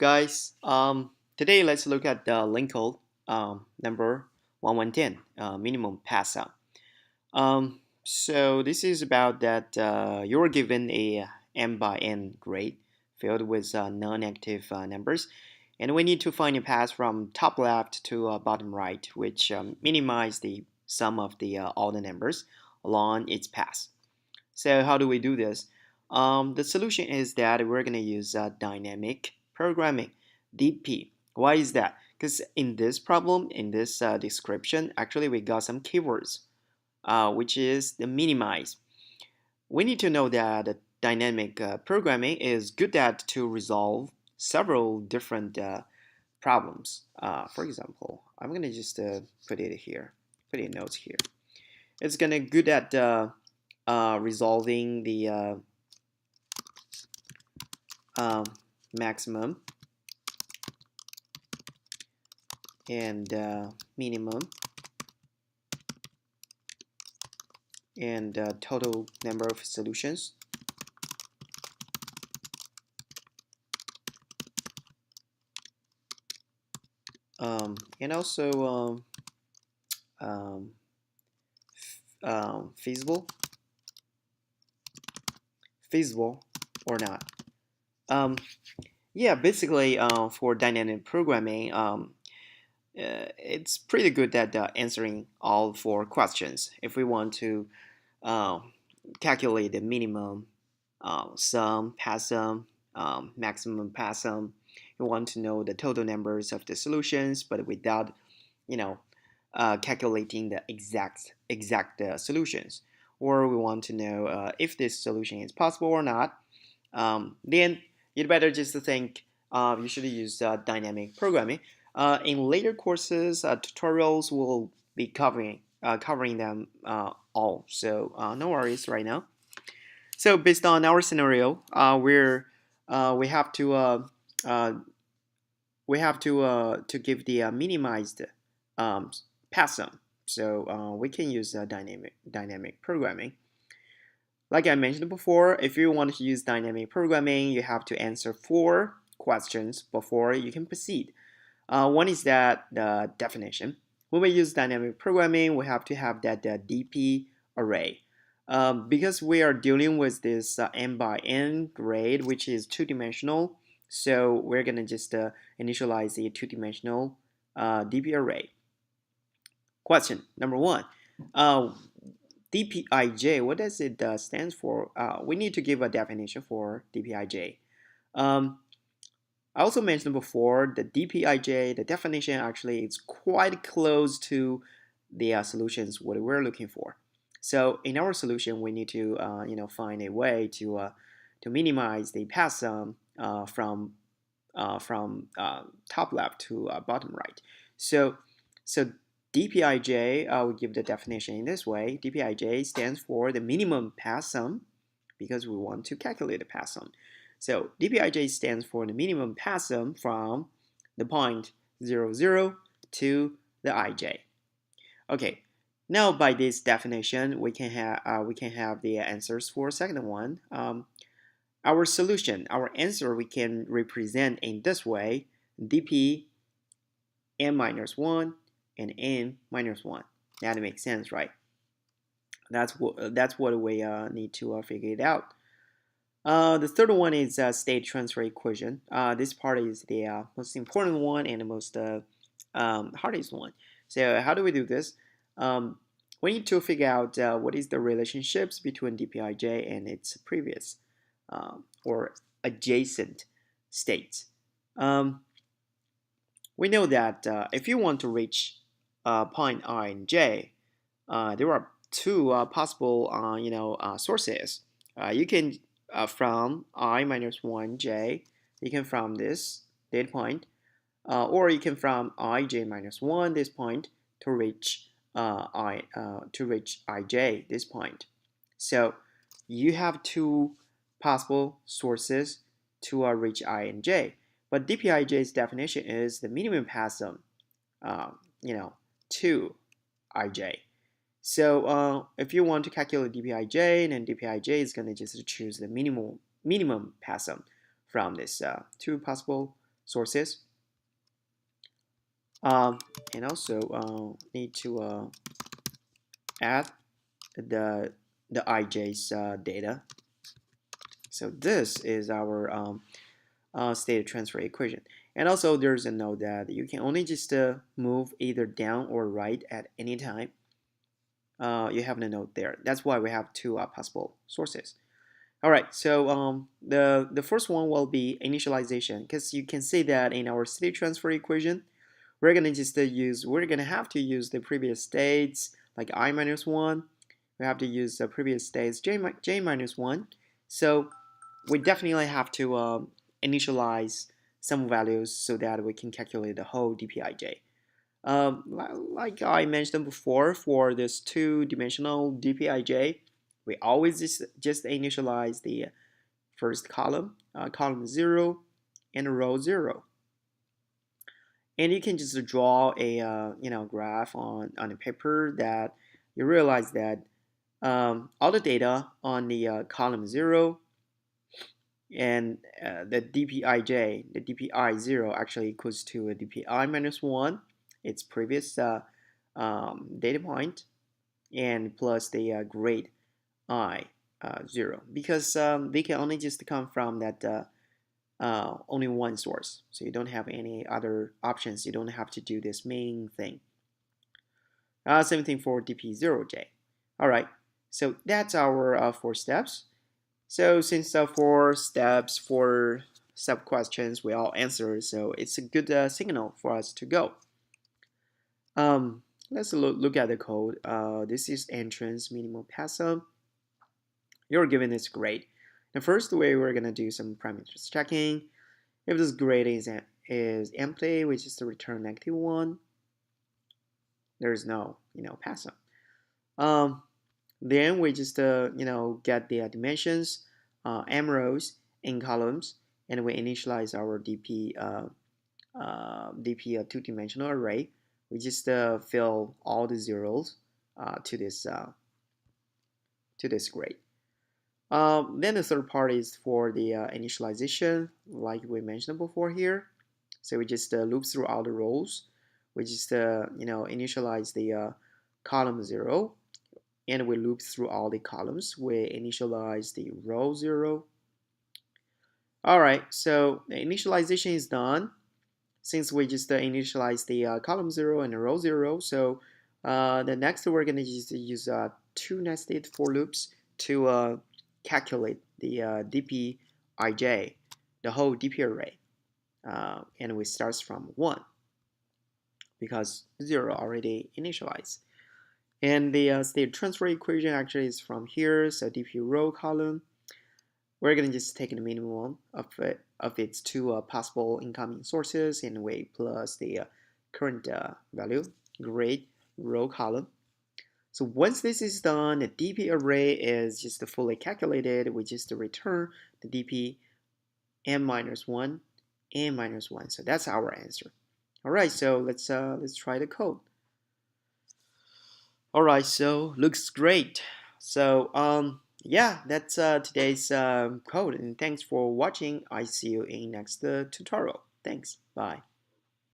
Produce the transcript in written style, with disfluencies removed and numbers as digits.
guys? Today let's look at the link code number 1110, minimum pass out. So this is about that you're given a m by n grade filled with non-negative numbers, and we need to find a path from top left to bottom right, which minimize the sum of all the numbers along its path. So how do we do this? The solution is that we're going to use dynamic programming, DP. Why is that? Because in this problem, in this description, actually we got some keywords, which is the minimize. We need to know that dynamic programming is good at to resolve several different problems. For example, I'm going to just put it here, put in notes here. It's going to good at resolving the maximum and minimum and total number of solutions. And also feasible or not. Yeah, basically for dynamic programming, it's pretty good at answering all four questions. If we want to calculate the minimum sum, pass sum, maximum pass sum, we want to know the total numbers of the solutions, but without, calculating the exact solutions. Or we want to know if this solution is possible or not. Then you'd better just think you should use dynamic programming. In later courses, tutorials will be covering them all. So no worries right now. So based on our scenario, we have to give the minimized pass sum. So we can use dynamic programming. Like I mentioned before, if you want to use dynamic programming, you have to answer 4 questions before you can proceed. One is that the definition. When we use dynamic programming, we have to have that DP array. Because we are dealing with this n by n grade, which is 2-dimensional, so we're going to just initialize the 2-dimensional DP array. Question number 1. DPIJ, what does it stand for? We need to give a definition for DPIJ. I also mentioned before the DPIJ, the definition actually is quite close to the solutions what we're looking for. So in our solution, we need to find a way to minimize the pass sum from top left to bottom right. So DPIJ, we give the definition in this way. DPIJ stands for the minimum pass sum because we want to calculate the pass sum. So DPIJ stands for the minimum pass sum from the point 0, 0 to the ij. Okay, now by this definition, we can have the answers for the second one. Our solution, our answer, we can represent in this way: DP n minus 1 and n minus 1. That makes sense, right? That's what we need to figure it out. The third one is state transfer equation. This part is the most important one and the most hardest one. So how do we do this? We need to figure out what is the relationships between DPIJ and its previous or adjacent states. We know that if you want to reach point I and j, there are 2 possible sources. You can from I minus 1j, you can from this data point, or you can from ij minus 1 this point to reach ij this point. So you have 2 possible sources to reach I and j. But DPIJ's definition is the minimum pass sum, to ij. So if you want to calculate DPIJ, then DPIJ is going to just choose the minimum pass sum from this 2 possible sources. And also need to add the ij's data. So this is our state transfer equation. And also there's a note that you can only just move either down or right at any time. You have a note there. That's why we have two possible sources. Alright, so the first one will be initialization, because you can see that in our state transfer equation, we're gonna have to use the previous states like I minus 1. We have to use the previous states j minus 1. So we definitely have to initialize some values so that we can calculate the whole dpij. Like I mentioned before, for this two-dimensional dpij, we always just initialize the first column, column 0 and row 0. And you can just draw a graph on a paper that you realize that all the data on the column 0 and the dpij, the dpi 0 actually equals to a dpi minus 1, its previous data point, and plus the grade I 0, because they can only just come from that only one source, so you don't have any other options. You don't have to do this main thing. Same thing for dp0j. Alright, so that's our 4 steps. So since 4 steps, 4 sub questions we all answered, so it's a good signal for us to go. Let's look at the code. This is entrance minimum pass sum. You're given this grade. The first way, we're gonna do some parameters checking. If this grade is empty, we just return -1. There's no pass sum. Then we just get the dimensions, m rows in columns, and we initialize our dp two-dimensional array. We just fill all the zeros to this grade. Then the third part is for the initialization, like we mentioned before here. So we just loop through all the rows. We just initialize the column 0, and we loop through all the columns. We initialize the row 0. Alright, so the initialization is done. Since we just initialize the column 0 and row 0, so the next we're going to just use 2 nested for loops to calculate the dpij, the whole dp array, and we start from 1 because 0 already initialized. And the state transfer equation actually is from here. So dp row column, we're going to just take the minimum of its 2 possible incoming sources, and we plus the current value, grade row column. So once this is done, the dp array is just fully calculated. We just return the dp m minus 1, n minus 1. So that's our answer. All right, so let's try the code. All right, so looks great. So yeah, that's today's code, and thanks for watching. I see you in next tutorial. Thanks. Bye.